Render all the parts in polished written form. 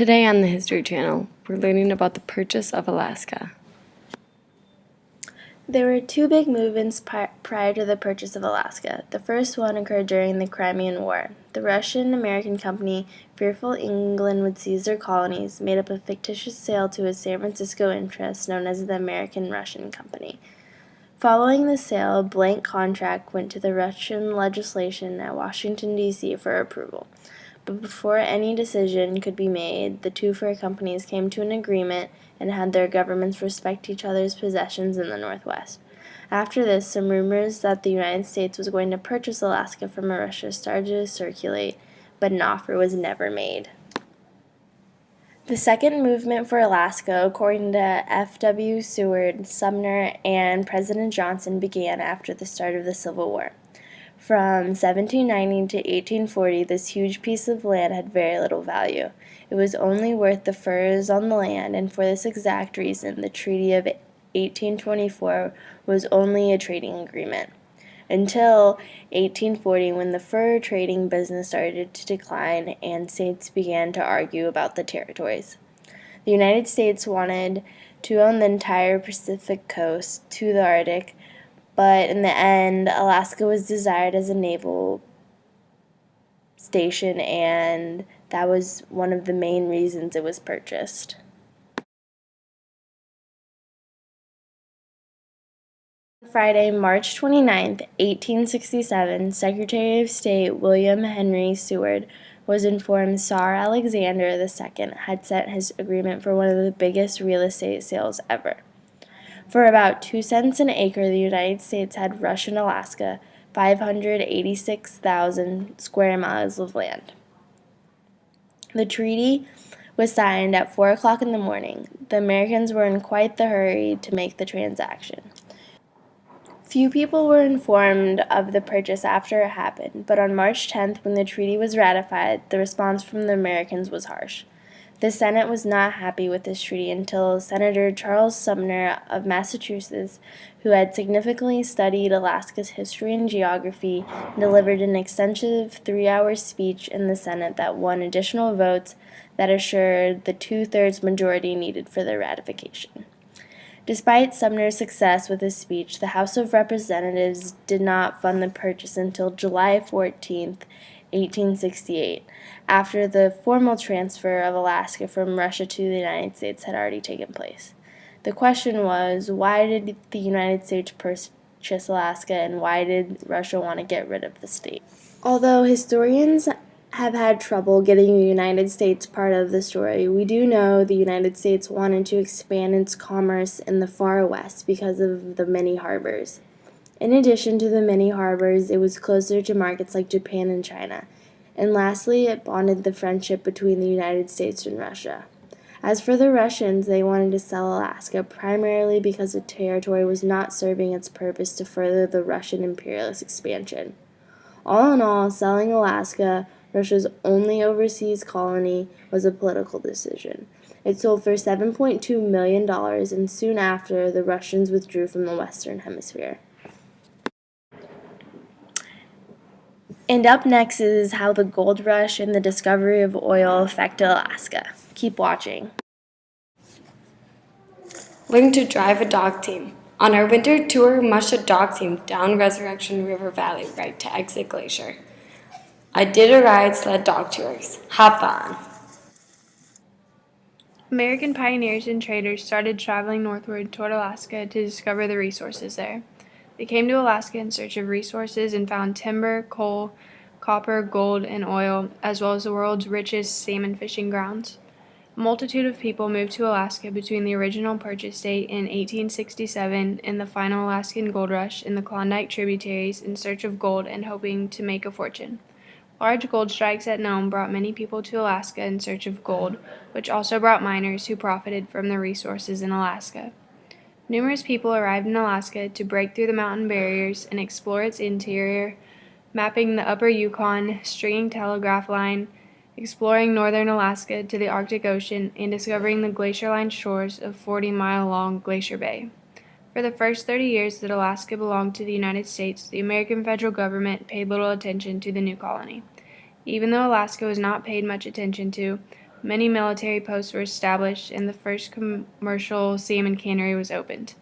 Today on the History Channel, we're learning about the purchase of Alaska. There were two big movements prior to the purchase of Alaska. The first one occurred during the Crimean War. The Russian-American company, fearful England would seize their colonies, made up a fictitious sale to a San Francisco interest known as the American-Russian Company. Following the sale, a blank contract went to the Russian legislation at Washington, D.C. for approval. But before any decision could be made, the two fur companies came to an agreement and had their governments respect each other's possessions in the Northwest. After this, some rumors that the United States was going to purchase Alaska from Russia started to circulate, but an offer was never made. The second movement for Alaska, according to F.W. Seward, Sumner, and President Johnson, began after the start of the Civil War. From 1790 to 1840, this huge piece of land had very little value. It was only worth the furs on the land, and for this exact reason, the Treaty of 1824 was only a trading agreement. Until 1840, when the fur trading business started to decline and states began to argue about the territories. The United States wanted to own the entire Pacific coast to the Arctic, but in the end, Alaska was desired as a naval station, and that was one of the main reasons it was purchased. Friday, March 29, 1867, Secretary of State William Henry Seward was informed Tsar Alexander II had sent his agreement for one of the biggest real estate sales ever. For about 2 cents an acre, the United States had Russian Alaska, 586,000 square miles of land. The treaty was signed at 4 o'clock in the morning. The Americans were in quite the hurry to make the transaction. Few people were informed of the purchase after it happened, but on March 10th, when the treaty was ratified, the response from the Americans was harsh. The Senate was not happy with this treaty until Senator Charles Sumner of Massachusetts, who had significantly studied Alaska's history and geography, delivered an extensive 3-hour speech in the Senate that won additional votes that assured the 2/3 majority needed for the ratification. Despite Sumner's success with his speech, the House of Representatives did not fund the purchase until July 14, 1868, after the formal transfer of Alaska from Russia to the United States had already taken place. The question was, why did the United States purchase Alaska, and why did Russia want to get rid of the state? Although historians have had trouble getting the United States part of the story, we do know the United States wanted to expand its commerce in the far west because of the many harbors. In addition to the many harbors, it was closer to markets like Japan and China. And lastly, it bonded the friendship between the United States and Russia. As for the Russians, they wanted to sell Alaska primarily because the territory was not serving its purpose to further the Russian imperialist expansion. All in all, selling Alaska, Russia's only overseas colony, was a political decision. It sold for $7.2 million, and soon after, the Russians withdrew from the Western Hemisphere. And up next is how the gold rush and the discovery of oil affected Alaska. Keep watching. Learn to drive a dog team. On our winter tour, marched a dog team down Resurrection River Valley right to Exit Glacier. I did a ride sled dog tours. Hop on. American pioneers and traders started traveling northward toward Alaska to discover the resources there. They came to Alaska in search of resources and found timber, coal, copper, gold, and oil, as well as the world's richest salmon fishing grounds. A multitude of people moved to Alaska between the original purchase date in 1867 and the final Alaskan gold rush in the Klondike tributaries in search of gold and hoping to make a fortune. Large gold strikes at Nome brought many people to Alaska in search of gold, which also brought miners who profited from the resources in Alaska. Numerous people arrived in Alaska to break through the mountain barriers and explore its interior, mapping the upper Yukon, stringing telegraph line, exploring northern Alaska to the Arctic Ocean, and discovering the glacier-lined shores of 40-mile-long Glacier Bay. For the first 30 years that Alaska belonged to the United States, the American federal government paid little attention to the new colony. Even though Alaska was not paid much attention to, many military posts were established, and the first commercial salmon cannery was opened.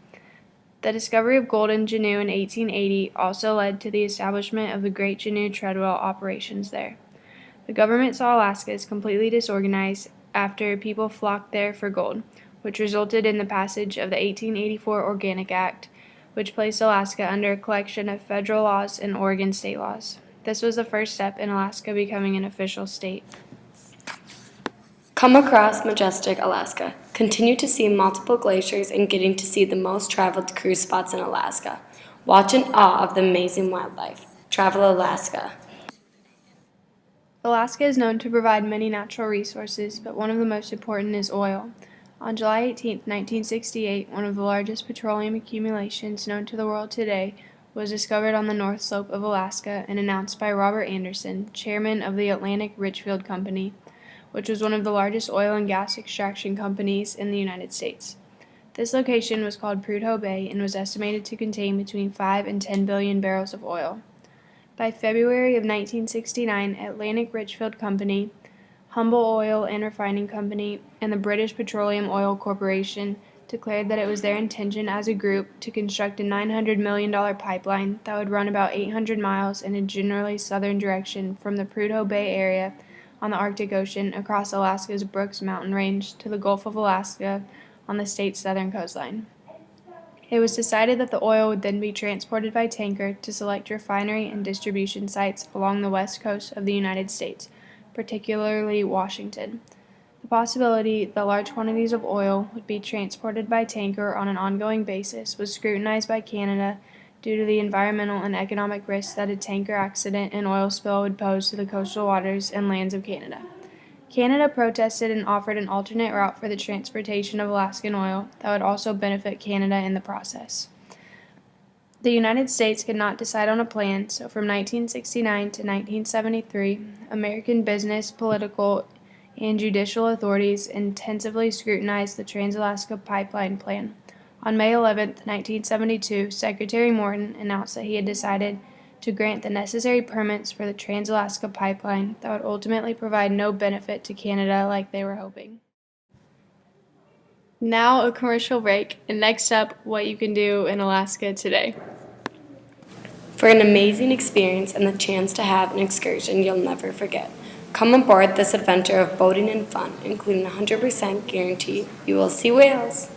The discovery of gold in Juneau in 1880 also led to the establishment of the Great Juneau Treadwell operations there. The government saw Alaska as completely disorganized after people flocked there for gold, which resulted in the passage of the 1884 Organic Act, which placed Alaska under a collection of federal laws and Oregon state laws. This was the first step in Alaska becoming an official state. Come across majestic Alaska. Continue to see multiple glaciers and getting to see the most traveled cruise spots in Alaska. Watch in awe of the amazing wildlife. Travel Alaska. Alaska is known to provide many natural resources, but one of the most important is oil. On July 18, 1968, one of the largest petroleum accumulations known to the world today was discovered on the north slope of Alaska and announced by Robert Anderson, chairman of the Atlantic Richfield Company, which was one of the largest oil and gas extraction companies in the United States. This location was called Prudhoe Bay and was estimated to contain between 5 and 10 billion barrels of oil. By February of 1969, Atlantic Richfield Company, Humble Oil and Refining Company, and the British Petroleum Oil Corporation declared that it was their intention as a group to construct a $900 million pipeline that would run about 800 miles in a generally southern direction from the Prudhoe Bay area on the Arctic Ocean across Alaska's Brooks Mountain Range to the Gulf of Alaska on the state's southern coastline. It was decided that the oil would then be transported by tanker to select refinery and distribution sites along the west coast of the United States, particularly Washington. The possibility that large quantities of oil would be transported by tanker on an ongoing basis was scrutinized by Canada due to the environmental and economic risks that a tanker accident and oil spill would pose to the coastal waters and lands of Canada. Canada protested and offered an alternate route for the transportation of Alaskan oil that would also benefit Canada in the process. The United States could not decide on a plan, so from 1969 to 1973, American business, political, and judicial authorities intensively scrutinized the Trans-Alaska Pipeline Plan. On May 11, 1972, Secretary Morton announced that he had decided to grant the necessary permits for the Trans-Alaska Pipeline that would ultimately provide no benefit to Canada like they were hoping. Now a commercial break, and next up, what you can do in Alaska today. For an amazing experience and the chance to have an excursion you'll never forget, come aboard this adventure of boating and fun, including 100% guarantee you will see whales.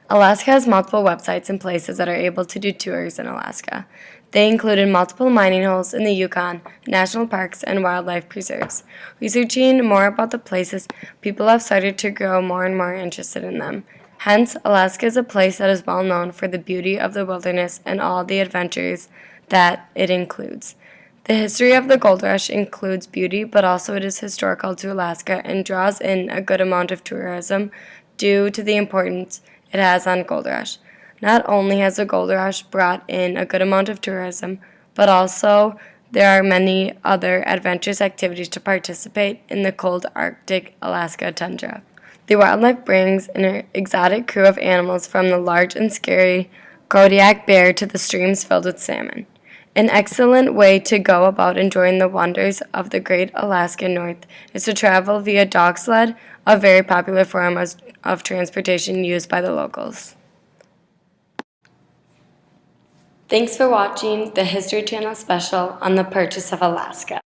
Alaska has multiple websites and places that are able to do tours in Alaska. They included multiple mining holes in the Yukon, national parks, and wildlife preserves. Researching more about the places, people have started to grow more and more interested in them. Hence, Alaska is a place that is well known for the beauty of the wilderness and all the adventures that it includes. The history of the gold rush includes beauty, but also it is historical to Alaska and draws in a good amount of tourism due to the importance it has on gold rush. Not only has the gold rush brought in a good amount of tourism, but also there are many other adventurous activities to participate in the cold Arctic Alaska tundra. The wildlife brings an exotic crew of animals from the large and scary Kodiak bear to the streams filled with salmon. An excellent way to go about enjoying the wonders of the great Alaskan North is to travel via dog sled, a very popular form of transportation used by the locals. Thanks for watching the History Channel special on the purchase of Alaska.